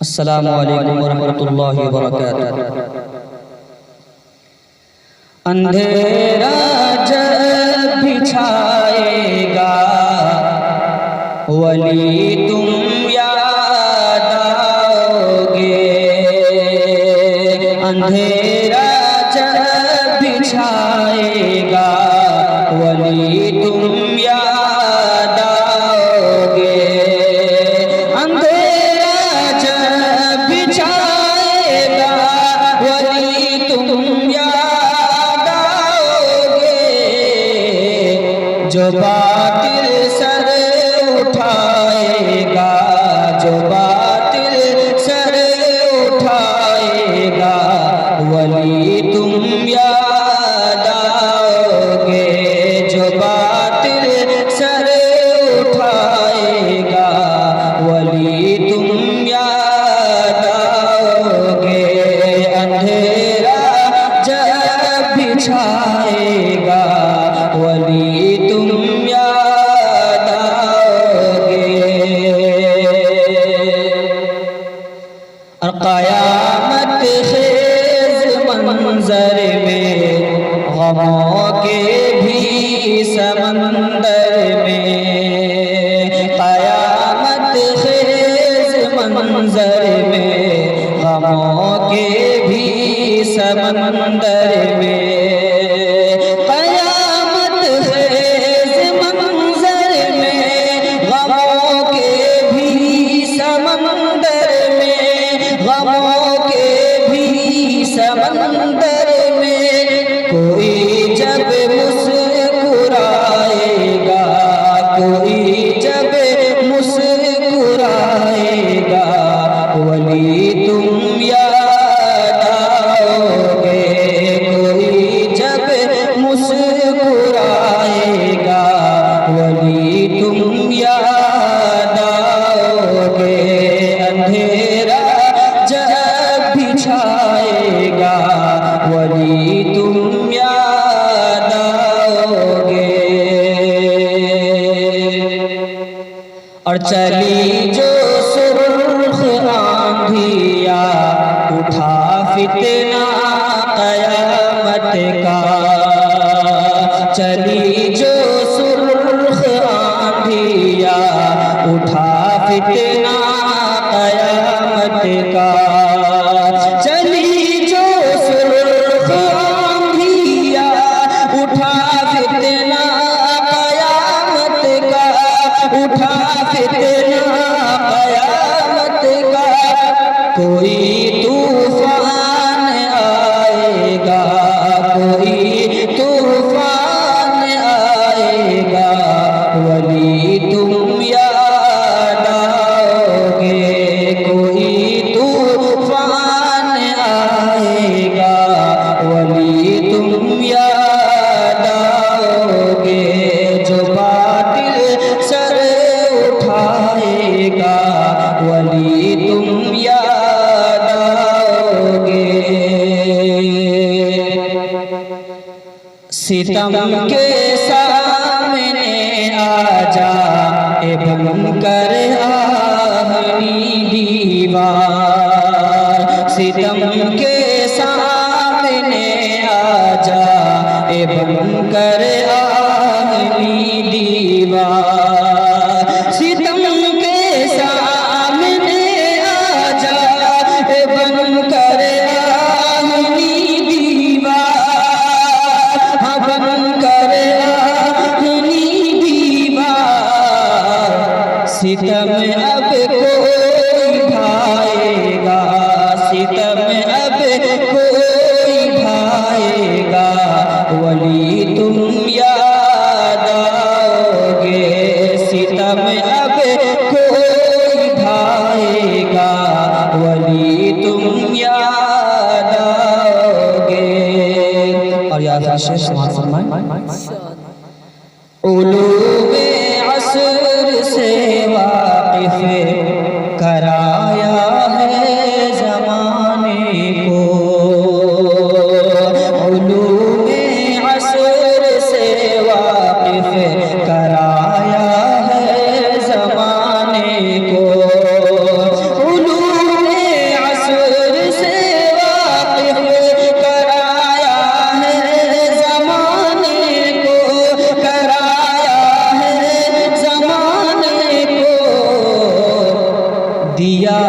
अस्सलामु अलैकुम वरहमतुल्लाहि वबरकातुहू। अंधेरा जब भी छाएगा वली तुम याद आओगे। अंधेरा जब भी छाएगा वली तुम याद आओगे। अंधेरा जब भी छाएगा वली तुम याद आओगे। जो बातिल सर उठाएगा, जो बातिल सर उठाएगा वली तुम याद आओगे। जो बातिल सर उठाएगा वली तुम याद आओगे। अंधेरा जब भी छाएगा वली तुम याद आओगे। और क़यामत खेज़ मंज़र में ग़मों के भी समंदर में, क़यामत खेज़ मंज़र में ग़मों के भी समंदर में। समंदर में कोई जब मुस्कुराएगा, कोई जब मुस्कुराएगा वली तुम याद आओगे। कोई जब मुस्कुराएगा वली तुम याद आओगे। अंधेरा जब भी छाएगा वली तुम याद आओगे। और चली जो सुर्ख आंधिया उठा फितना क़यामत का। चली जो सुर्ख आंधिया उठा फितना क़यामत का। चली जो सुर्ख आंधिया उठा फितना क़यामत का, उठा फितना क़यामत का। कोई तूफान आएगा, कोई तूफान आएगा वली तुम याद आओगे। कोई तूफान आएगा वली तुम याद आओगे। जो बातिल सर उठाएगा वली तुम याद आओगे। सितम के सामने आजा ए बनकर आहनी दीवार। सितम के सामने आजा ए बनकर आहनी दीवार। सितम के सामने आजा ए बनकर आहनी दीवार। हाँ बनकर आहनी दीवार। सितम अब कोई ढाएगा, सितम अब कोई ढाएगा वली तुम याद आओगे। सितम अब कोई ढाएगा वली तुम याद आओगे। और या शेष फरमाएं। उलूमे असर से वाकिफ कराया है ज़माने को। उलूमे असर से वाकिफ कराया है ज़माने को। उलूमे दिया